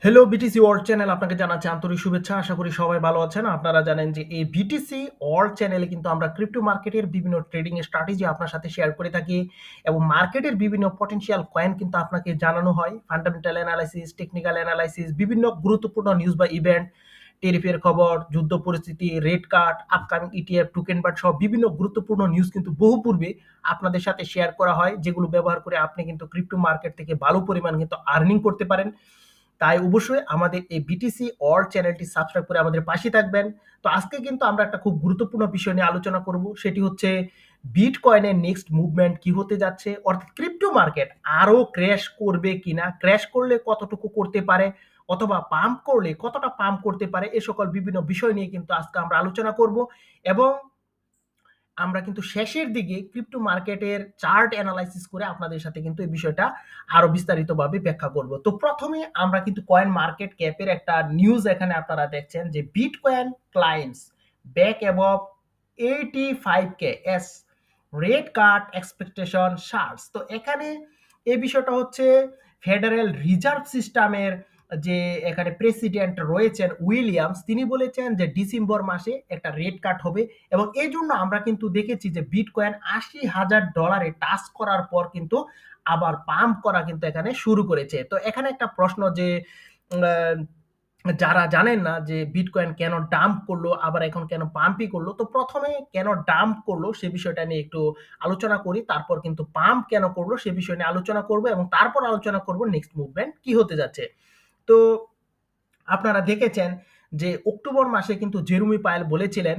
Hello BTC world channel আপনাকে জানাচ্ছি আন্তরিক শুভেচ্ছা। আশা করি সবাই ভালো আছেন। আপনারা জানেন যে এই বিটিসি ওয়ার্ল্ড চ্যানেলে কিন্তু আমরা ক্রিপ্টো মার্কেটের বিভিন্ন ট্রেডিং এর স্ট্র্যাটেজি আপনার সাথে শেয়ার করে থাকি এবং মার্কেটের বিভিন্ন পটেনশিয়াল কয়েন কিন্তু আপনাকে জানানো হয়। ফান্ডামেন্টাল অ্যানালাইসিস, টেকনিক্যাল অ্যানালাইসিস, বিভিন্ন গুরুত্বপূর্ণ নিউজ বা ইভেন্ট, টেরিফের খবর, যুদ্ধ পরিস্থিতি, rate cut, upcoming ETF, token but সহ বিভিন্ন গুরুত্বপূর্ণ নিউজ কিন্তু বহু পূর্বে আপনাদের সাথে শেয়ার করা হয়, যেগুলো ব্যবহার করে আপনি কিন্তু ক্রিপ্টো মার্কেট থেকে ভালো পরিমাণ কিন্তু আর্নিং করতে পারেন। তাই অবশ্যই আমাদের এই বিটিসি অল চ্যানেলটি সাবস্ক্রাইব করে আমাদের পাশে থাকবেন। তো আজকে কিন্তু আমরা একটা খুব গুরুত্বপূর্ণ বিষয় নিয়ে আলোচনা করব, সেটি হচ্ছে বিটকয়েনের নেক্সট মুভমেন্ট কি হতে যাচ্ছে, অর্থাৎ ক্রিপ্টো মার্কেট আরো ক্র্যাশ করবে কিনা, ক্র্যাশ করলে কতটুকু করতে পারে, অথবা পাম্প করলে কতটা পাম্প করতে পারে, এ সকল বিভিন্ন বিষয় নিয়ে কিন্তু আজকে আমরা আলোচনা করব। এবং আমরা কিন্তু শেষের দিকে ক্রিপ্টো মার্কেটের চার্ট অ্যানালাইসিস করে আপনাদের সাথে কিন্তু এই বিষয়টা আরো বিস্তারিতভাবে ব্যাখ্যা করব। তো প্রথমে আমরা কিন্তু কয়েন মার্কেট ক্যাপের একটা নিউজ এখানে আপনারা দেখছেন যে bitcoin climbs back above 85K as, rate cut expectation shorts. তো এখানে এই বিষয়টা হচ্ছে ফেডারেল রিজার্ভ সিস্টেমের যে এখানে প্রেসিডেন্ট রয়েছেন উইলিয়ামস, তিনি বলেছেন যে ডিসেম্বর মাসে একটা রেট কাট হবে। এবং এই জন্য আমরা কিন্তু দেখেছি যে বিটকয়েন $80,000 টাচ করার পর কিন্তু আবার পাম্প করা কিন্তু এখানে শুরু করেছে। তো এখানে একটা প্রশ্ন যে আহ, যারা জানেন না যে বিটকয়েন কেন ডাম্প করলো আবার এখন কেন পাম্পই করলো, তো প্রথমে কেন ডাম্প করলো সে বিষয়টা নিয়ে একটু আলোচনা করি, তারপর কিন্তু পাম্প কেন করলো সে বিষয় নিয়ে আলোচনা করবো, এবং তারপর আলোচনা করবো নেক্সট মুভমেন্ট কি হতে যাচ্ছে। তো আপনারা দেখেছেন যে অক্টোবর মাসে কিন্তু জেরুমি পায়েল বলেছিলেন,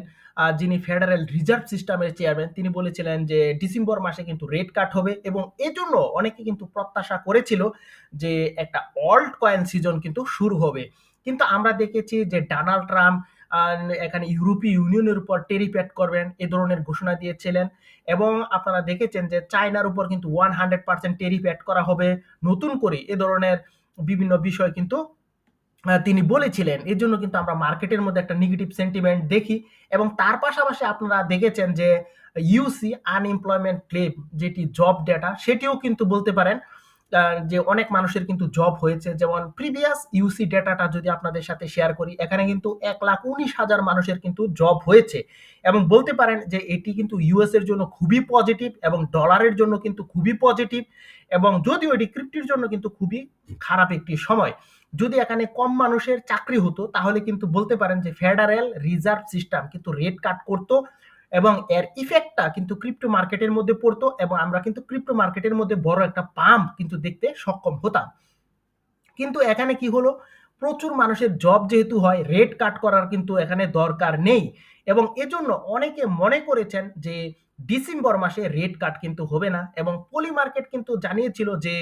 যিনি ফেডারেল রিজার্ভ সিস্টেমের চেয়ারম্যান, তিনি বলেছিলেন যে ডিসেম্বর মাসে কিন্তু রেট কাট হবে, এবং এজন্য অনেকে কিন্তু প্রত্যাশা করেছিল যে একটা অল্ট কয়েন সিজন কিন্তু শুরু হবে। কিন্তু আমরা দেখেছি যে ডোনাল্ড ট্রাম্প এখানে ইউরোপীয় ইউনিয়নের উপর টেরিফ অ্যাড করবেন এ ধরনের ঘোষণা দিয়েছিলেন। এবং আপনারা দেখেছেন যে চায়নার উপর কিন্তু 100% টেরিফ অ্যাড করা হবে নতুন করে, এ ধরনের বিভিন্ন বিষয় কিন্তু তিনি বলেছিলেন। এর জন্য কিন্তু আমরা মার্কেটের মধ্যে একটা নেগেটিভ সেন্টিমেন্ট দেখি। এবং তার পাশাপাশি আপনারা দেখেছেন যে ইউসি আনএমপ্লয়মেন্ট ক্লেম, যেটি জব ডেটা, সেটিও কিন্তু বলতে পারেন যে অনেক মানুষের কিন্তু জব হয়েছে। যেমন প্রিভিয়াস ইউসি ডেটাটা যদি আপনাদের সাথে শেয়ার করি, এখানে কিন্তু 1,19,000 মানুষের কিন্তু জব হয়েছে। এবং বলতে পারেন যে এটি কিন্তু ইউএস এর জন্য খুবই পজিটিভ এবং ডলারের জন্য কিন্তু খুবই পজিটিভ। এবং যদিও এটি ক্রিপ্টোর জন্য কিন্তু খুবই খারাপ একটি সময়। যদি এখানে কম মানুষের চাকরি হতো তাহলে কিন্তু বলতে পারেন যে ফেডারেল রিজার্ভ সিস্টেম কিন্তু রেট কাট করতো, এবং এর ইফেক্টটা কিন্তু ক্রিপ্টো মার্কেটের মধ্যে পড়তো, এবং আমরা কিন্তু ক্রিপ্টো মার্কেটের মধ্যে বড় একটা পাম্প কিন্তু দেখতে সক্ষম হতাম। কিন্তু এখানে কি হলো, প্রচুর মানুষের জব যেহেতু হয়, রেট কাট করার কিন্তু এখানে দরকার নেই। এবং এজন্য অনেকে মনে করেছেন যে ডিসেম্বর মাসে রেট কাট কিন্তু হবে না। এবং পলি মার্কেট কিন্তু জানিয়েছিল যে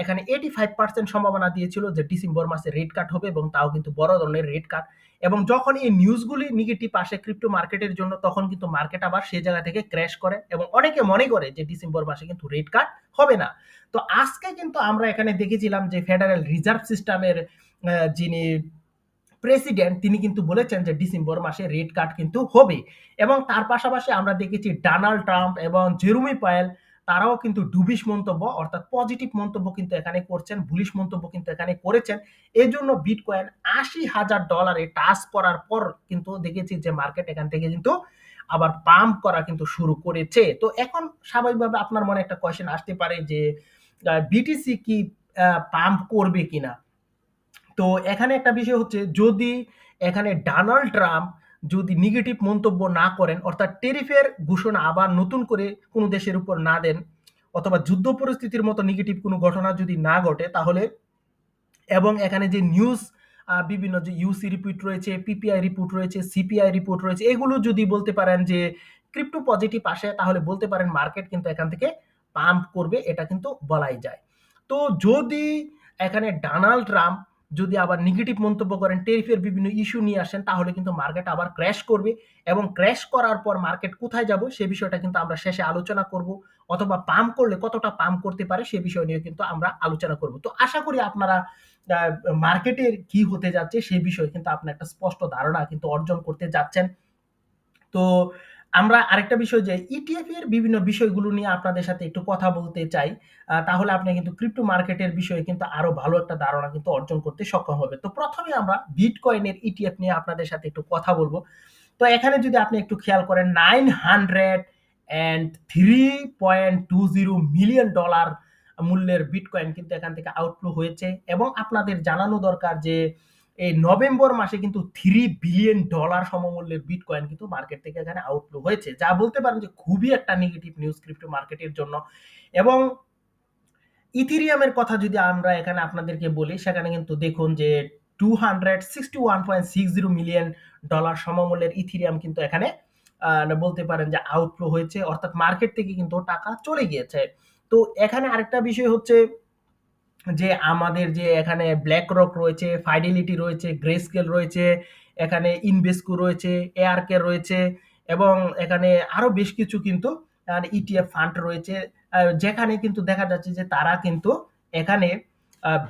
এখানে 85% সম্ভাবনা দিয়েছিল যে ডিসেম্বর মাসে রেট কাট হবে, এবং তাও কিন্তু বড় ধরনের রেট কাট। এবং যখন এই নিউজগুলি নেগেটিভ আসে ক্রিপ্টো মার্কেটের জন্য, তখন কিন্তু মার্কেট আবার সেই জায়গা থেকে ক্র্যাশ করে, এবং অনেকে মনে করে যে ডিসেম্বর মাসে কিন্তু রেট কাট হবে না। তো আজকে কিন্তু আমরা এখানে দেখেছিলাম যে ফেডারেল রিজার্ভ সিস্টেমের যিনি প্রেসিডেন্ট, তিনি কিন্তু বলেছেন যে ডিসেম্বর মাসে রেট কাট কিন্তু হবে। এবং তার পাশাপাশি আমরা দেখেছি ডোনাল্ড ট্রাম্প এবং জেরুমি পায়েল, তারাও কিন্তু ডুবিশ মন্তব্য অর্থাৎ পজিটিভ মন্তব্য কিন্তু এখানে করছেন, বুলিশ মন্তব্য কিন্তু এখানে করেছেন। এই জন্য বিটকয়েন $80,000 টাচ করার পর কিন্তু দেখেছি যে মার্কেট এখান থেকে কিন্তু আবার পাম্প করা কিন্তু শুরু করেছে। তো এখন স্বাভাবিকভাবে আপনার মনে একটা কোয়েশ্চেন আসতে পারে যে বিটিসি কি পাম্প করবে কিনা। তো এখানে একটা বিষয় হচ্ছে, যদি এখানে ডোনাল্ড ট্রাম্প যদি নেগেটিভ মন্তব্য না করেন, অর্থাৎ টেরিফের ঘোষণা আবার নতুন করে কোনো দেশের উপর না দেন, অথবা যুদ্ধ পরিস্থিতির মতো নেগেটিভ কোনো ঘটনা যদি না ঘটে, তাহলে এবং এখানে যে নিউজ বিভিন্ন যে ইউসি রিপোর্ট রয়েছে, পিপিআই রিপোর্ট রয়েছে, সিপিআই রিপোর্ট রয়েছে, এগুলো যদি বলতে পারেন যে ক্রিপ্টো পজিটিভ আসে, তাহলে বলতে পারেন মার্কেট কিন্তু এখান থেকে পাম্প করবে, এটা কিন্তু বলাই যায়। তো যদি এখানে ডোনাল্ড ট্রাম্প যদি আবার নেগেটিভ মন্তব্য করেন, টেরিফের বিভিন্ন ইস্যু নিয়ে আসেন, তাহলে কিন্তু মার্কেট আবার ক্র্যাশ করবে। এবং ক্র্যাশ করার পর মার্কেট কোথায় যাব সে বিষয়টা কিন্তু আমরা শেষে আলোচনা করব, অথবা পাম্প করলে কতটা পাম্প করতে পারে সে বিষয় নিয়ে কিন্তু আমরা আলোচনা করব। তো আশা করি আপনারা মার্কেটের কি হতে যাচ্ছে সেই বিষয়ে কিন্তু আপনার একটা স্পষ্ট ধারণা কিন্তু অর্জন করতে যাচ্ছেন। তো আমরা আরেকটা বিষয় যে ইটিএফ এর বিভিন্ন বিষয়গুলো নিয়ে আপনাদের সাথে একটু কথা বলতে চাই। তাহলে আপনি কিন্তু ক্রিপ্টো মার্কেটের বিষয়ে কিন্তু আরো ভালো একটা ধারণা কিন্তু অর্জন করতে সক্ষম হবেন। তো ১ম এ আমরা বিটকয়েনের ইটিএফ নিয়ে আপনাদের সাথে একটু কথা বলব। তো এখানে যদি আপনি একটু খেয়াল করেন $903.20 মিলিয়ন মূল্যের বিটকয়েন কিন্তু এখান থেকে আউটফ্লো হয়েছে এবং আপনাদের জানানো দরকার যে এই নভেম্বর মাসে কিন্তু $3 বিলিয়ন সমমূল্যের বিটকয়েন কিন্তু মার্কেট থেকে এখানে আউটফ্লো হয়েছে। যা বলতে পারেন যে খুবই একটা নেগেটিভ নিউজ ক্রিপ্টো মার্কেটের জন্য। এবং ইথেরিয়ামের কথা যদি আমরা এখানে আপনাদেরকে বলি, সেখানে কিন্তু দেখুন যে $261.60 মিলিয়ন সমমূল্যের ইথেরিয়াম কিন্তু এখানে বলতে পারেন যে আউটফ্লো হয়েছে, অর্থাৎ মার্কেট থেকে কিন্তু টাকা চলে গিয়েছে। তো এখানে আরেকটা বিষয় হচ্ছে যে আমাদের যে এখানে BlackRock রয়েছে, Fidelity রয়েছে, Grayscale রয়েছে, এখানে Invesco রয়েছে, ARK রয়েছে এবং এখানে আরো বেশ কিছু কিন্তু ETF ফান্ড রয়েছে। যেখানে কিন্তু দেখা যাচ্ছে যে তারা কিন্তু এখানে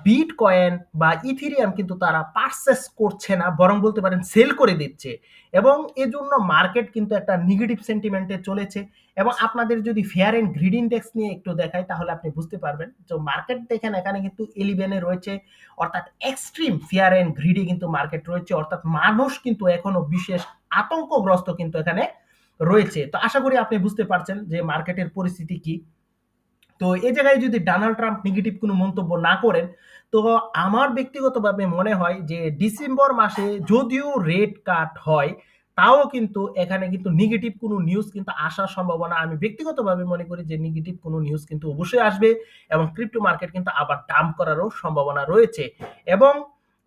বিটকয়েন বা ইথেরিয়াম কিন্তু তারা পারচেজ করছে না, বরং বলতে পারেন সেল করে দিচ্ছে। এবং এজন্য মার্কেট কিন্তু একটা নেগেটিভ সেন্টিমেন্টে চলেছে। এবং আপনাদের যদি ফেয়ার এন্ড গ্রিড ইন্ডেক্স নিয়ে একটু দেখাই তাহলে আপনি বুঝতে পারবেন। তো মার্কেট দেখেন এখানে কিন্তু 11 এ রয়েছে, অর্থাৎ এক্সট্রিম ফেয়ার এন্ড গ্রিডে কিন্তু মার্কেট রয়েছে, অর্থাৎ মানুষ কিন্তু এখনো বিশেষ আতঙ্কগ্রস্ত কিন্তু এখানে রয়েছে। তো আশা করি আপনি বুঝতে পারছেন যে মার্কেটের পরিস্থিতি কি। তো এই জায়গায় যদি ডোনাল্ড ট্রাম্প নেগেটিভ কোনো মন্তব্য না করেন, তো আমার ব্যক্তিগতভাবে মনে হয় যে ডিসেম্বর মাসে যদিও রেট কাট হয়, তাও কিন্তু এখানে কিন্তু নেগেটিভ কোনো নিউজ কিন্তু আসার সম্ভাবনা, আমি ব্যক্তিগতভাবে মনে করি যে নেগেটিভ কোনো নিউজ কিন্তু অবশ্যই আসবে এবং ক্রিপ্টো মার্কেট কিন্তু আবার ডাম্প করারও সম্ভাবনা রয়েছে। এবং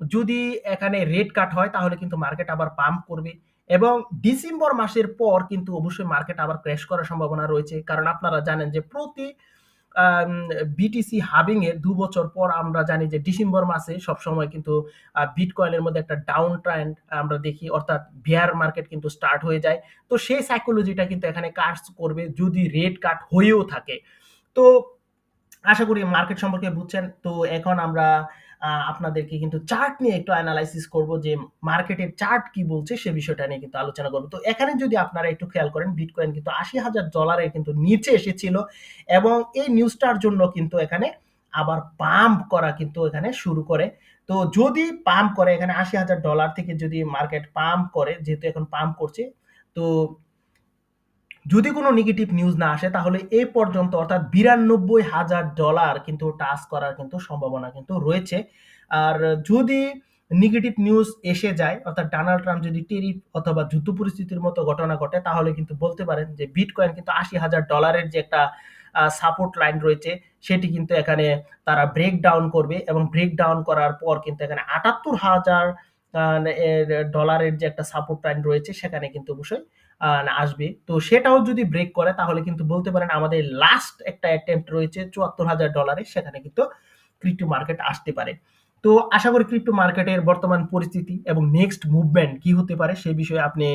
যদি এখানে রেট কাট হয় তাহলে কিন্তু মার্কেট আবার পাম্প করবে এবং ডিসেম্বর মাসের পর কিন্তু অবশ্যই মার্কেট আবার ক্র্যাশ করার সম্ভাবনা রয়েছে। কারণ আপনারা জানেন যে প্রতি আম বিটিসি হাবিং এর ২ বছর পর আমরা জানি যে ডিসেম্বর মাসে সবসময় কিন্তু বিটকয়েনের মধ্যে একটা ডাউন ট্রেন্ড আমরা দেখি, অর্থাৎ বেয়ার মার্কেট কিন্তু স্টার্ট হয়ে যায়। তো সেই সাইকোলজিটা কিন্তু এখানে কাজ করবে যদি রেট কাট হয়েও থাকে। তো আশা করি মার্কেট সম্পর্কে বুঝছেন। তো এখন আমরা আপনাদেরকে কিন্তু চার্ট নিয়ে একটু এনালাইসিস করব যে মার্কেটের চার্ট কি বলছে সে বিষয়টা নিয়ে কিন্তু আলোচনা করব। তো এখানে যদি আপনারা একটু খেয়াল করেন বিটকয়েন কিন্তু $৮০,০০০ এর কিন্তু নিচে এসেছিল এবং এই নিউজটার জন্য কিন্তু এখানে আবার পাম্প করা কিন্তু এখানে শুরু করে। তো যদি পাম্প করে এখানে $৮০,০০০ থেকে যদি মার্কেট পাম্প করে, যেহেতু এখন পাম্প করছে, তো যদি কোনো নেগেটিভ নিউজ না আসে তাহলে এ পর্যন্ত অর্থাৎ $৯২,০০০ কিন্তু টাচ করার কিন্তু সম্ভাবনা কিন্তু রয়েছে। আর যদি নেগেটিভ নিউজ এসে যায়, অর্থাৎ ডোনাল্ড ট্রাম্প যদি টেরিফ অথবা যুদ্ধ পরিস্থিতির মতো ঘটনা ঘটে, তাহলে কিন্তু বলতে পারেন যে বিটকয়েন কিন্তু $৮০,০০০ এর যে একটা সাপোর্ট লাইন রয়েছে সেটি কিন্তু এখানে তারা ব্রেক ডাউন করবে এবং ব্রেক ডাউন করার পর কিন্তু এখানে $৭৮,০০০ যে একটা সাপোর্ট লাইন রয়েছে সেখানে কিন্তু অবশ্যই আসবে। তো সেটাও যদি ব্রেক করে তাহলে কিন্তু বলতে পারেন আমাদের লাস্ট একটা অ্যাটেম্প্ট রয়েছে $৭৪,০০০ এর, সেখানে কিন্তু ক্রিপ্টো মার্কেট আসতে পারে। তো আশা করি ক্রিপ্টো মার্কেটের বর্তমান পরিস্থিতি এবং নেক্সট মুভমেন্ট কি হতে পারে সে বিষয়ে আপনি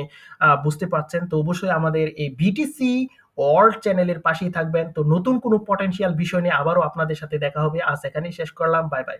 বুঝতে পারছেন। তো অবশ্যই আমাদের এই বিটিসি ওয়ার্ল্ড চ্যানেলের পাশেই থাকবেন। তো নতুন কোনো পটেনশিয়াল বিষয় নিয়ে আবারও আপনাদের সাথে দেখা হবে। আজ এখানেই শেষ করলাম। Bye, by.